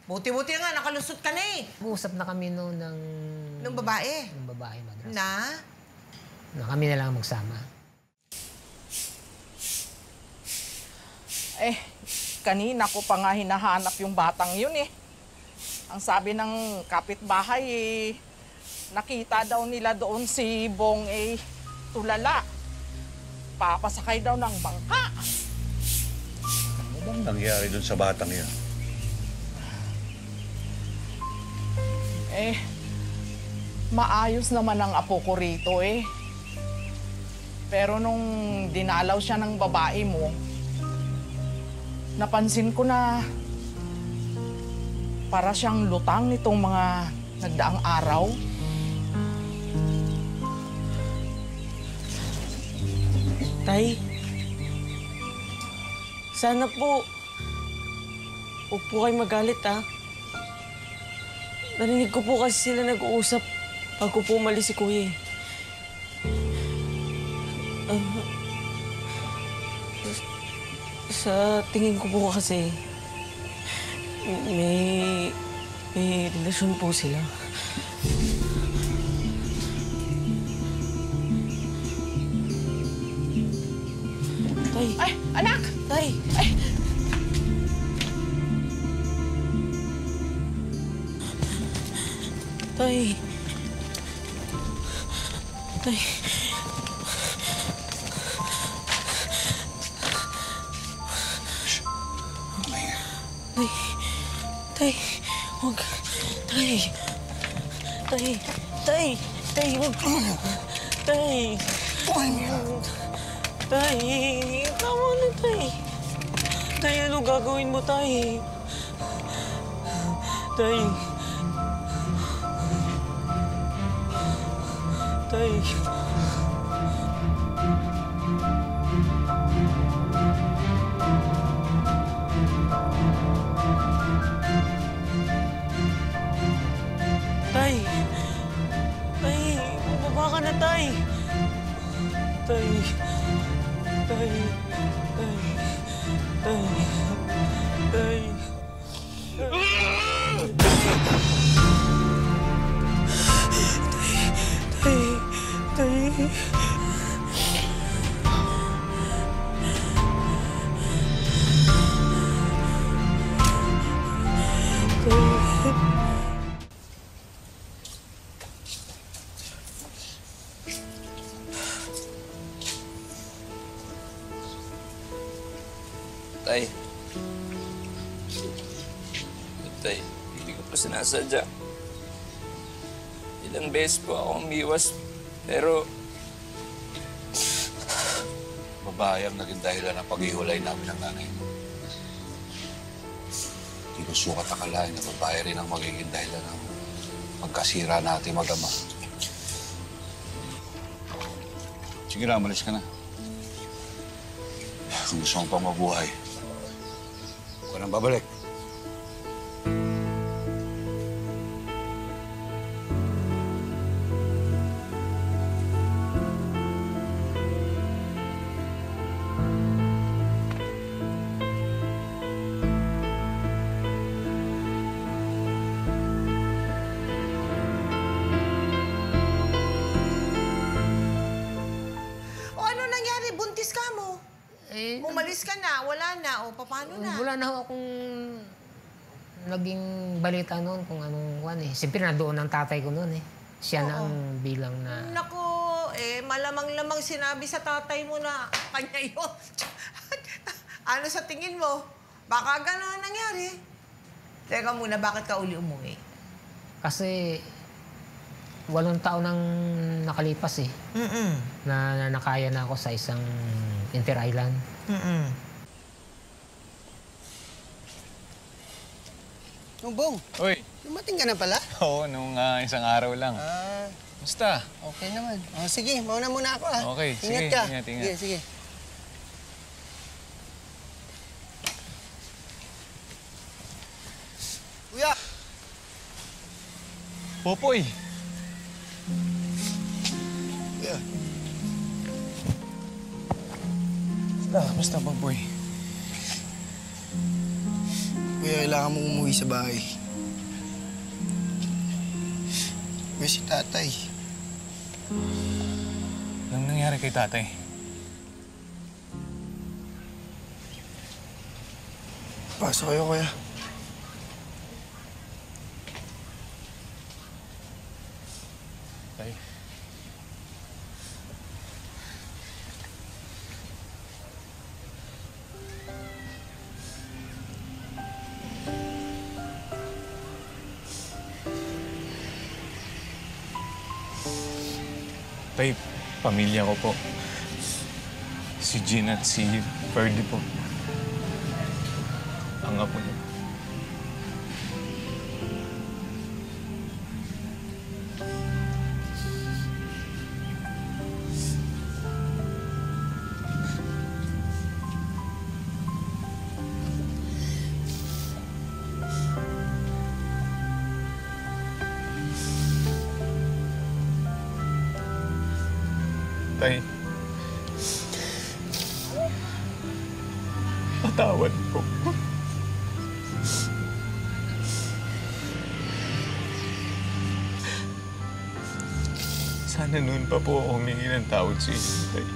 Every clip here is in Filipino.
Buti-buti nga, nakalusot ka na eh. Usap na kami noon ng... Nung babae? Nung babae, madrasa. Na kami na lang magsama. Kanina ko pa nga hinahanap yung batang yun eh. Ang sabi ng kapitbahay nakita daw nila doon si Bong tulala. Papasakay daw ng bangka. Ano bang nangyari doon sa batang yan? Maayos naman ang apo ko rito eh. Pero nung dinalaw siya ng babae mo, napansin ko na para siyang lutang nitong mga nagdaang araw. Tay, sana po, huwag po kayo magalit, ha? Narinig ko po kasi sila nag-uusap bago po umalis si Kuya. Sa tingin ko po kasi, may relasyon po sila. Tay! Ay, anak! Tay! Ay! Tay! Tay! Tay! Tay! Huwag! Tay! Tay! Tay! Tay! Huwag! Tay! Tay! Tama na, Tay! Tay, ano gagawin mo, Tay? Tay! Tay! Tay! Tay! Bumaba ka na, Tay! Tay! Tay! Tay! Tay! Tay! Tay! Tay! Tay. Tay, hindi ko pa sinasadya. Ilang beses po ako umiwas, pero... Babae ang naging dahilan ng paghiwalay namin ng nanay mo. Hindi ko sukat akalain na babae rin ang magiging dahilan ng pagkasira natin mag-ama. Sige na, malis ka na. Kung gusto mong pang mabuhay, huwag ka nang babalik. O ano nangyari? Buntis ka mo? Umalis ka na, wala na, o paano na? Wala na akong naging balita noon kung anong kuwan eh. Siyempre nandoon ang tatay ko noon eh. Siya na ang bilang na... Naku, malamang-lamang sinabi sa tatay mo na kanya yun. Ano sa tingin mo? Baka gano'n nangyari. Teka muna, bakit ka uli umuwi? Kasi 8 taon nang nakalipas eh. Na nakaya na ako sa isang inter-island. Bong, Uy! dumating ka na pala? Oo, nung isang araw lang. Basta? Okay naman. Sige, mauna muna ako Okay, Ingat sige, ka. ingat. Sige. Kuya! Popoy! Kuya. Basta, Popoy. Kuya, kailangan mong umuwi sa bahay. May si tatay. Anong nangyari kay tatay? Pasok kayo, kuya. Tay. Tay, pamilya ko po. Si Jean at si Ferdy po. Ang apo niyo. Tay. Patawad po. Sana noon pa po ako humingi ng tawad sa inyo, Tay.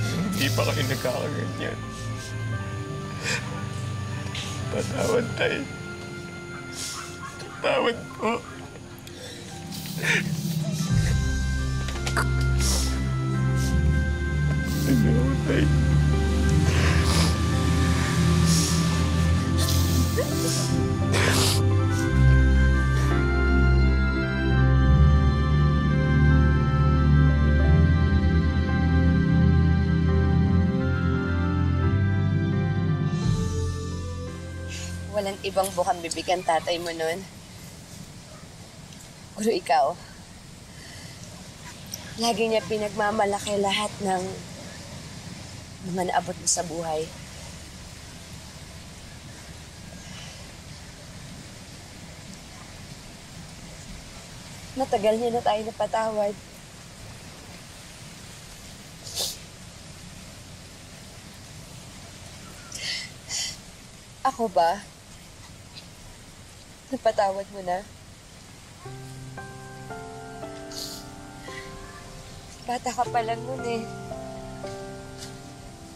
Hindi pa kayo nagkakaganyan. Patawad, Tay. Patawad po. Patawad, Tay. Walang ibang bukang bibig ang tatay mo nun. Pero ikaw, lagi niya pinagmamalaki lahat ng mga naabot mo sa buhay. Matagal niya na tayo napatawad. Ako ba? Napatawad mo na? Bata ka pa lang nun eh.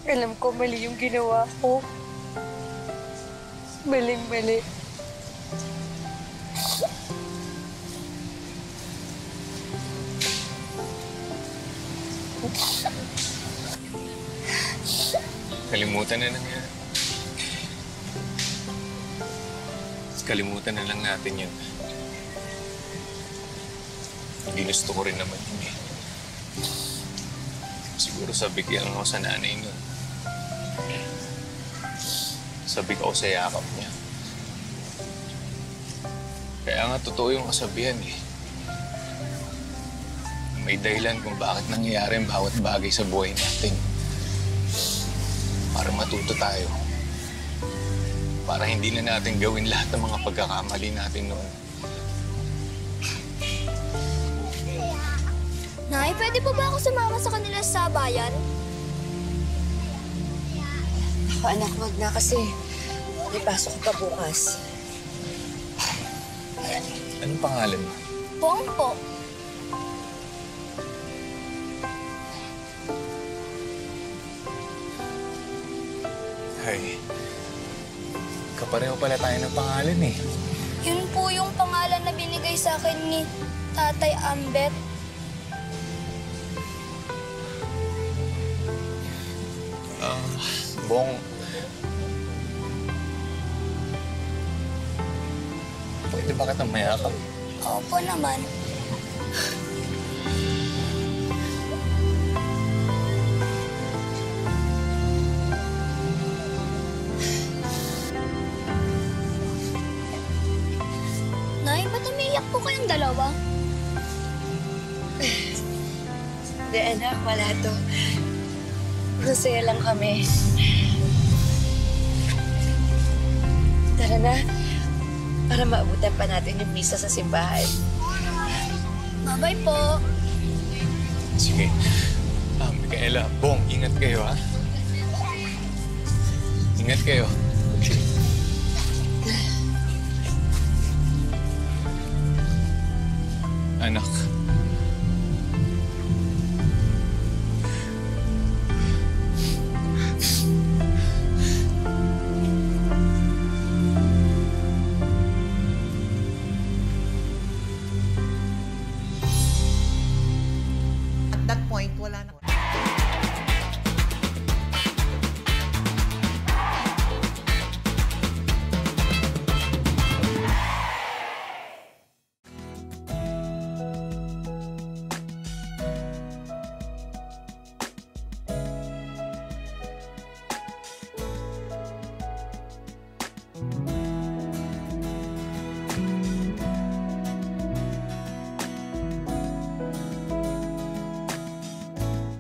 Alam ko mali yung ginawa ko. Maling-mali. Kalimutan na nangyari. Kalimutan na lang natin yun. Ginusto ko rin naman yun eh. Siguro sabi ko lang ako sa nanay nun. Sabi ko sa yakap niya. Kaya nga totoo yung kasabihan eh. May dahilan kung bakit nangyayari ang bawat bagay sa buhay natin. Para matuto tayo. Para hindi na natin gawin lahat ng mga pagkakamali natin noon. Nay, pwede po ba ako sumama sa kanila sa bayan? Ako anak, wag na kasi may pasok ko pa bukas. Anong pangalan mo? Bong po. Ay, kapareho pala tayo ng pangalan eh. Yun po yung pangalan na binigay sa akin ni Tatay Ambet. Bong, pwede ba kitang mayakap? Opo naman. Nay, ba't umiiyak po kayong dalawa? Hindi anak, wala to. Masaya lang kami. Tara na, para maabutan pa natin yung misa sa simbahan. Bye-bye po. Sige. Micaela, Bong, ingat kayo ha. Ingat kayo. anak. At that point, wala na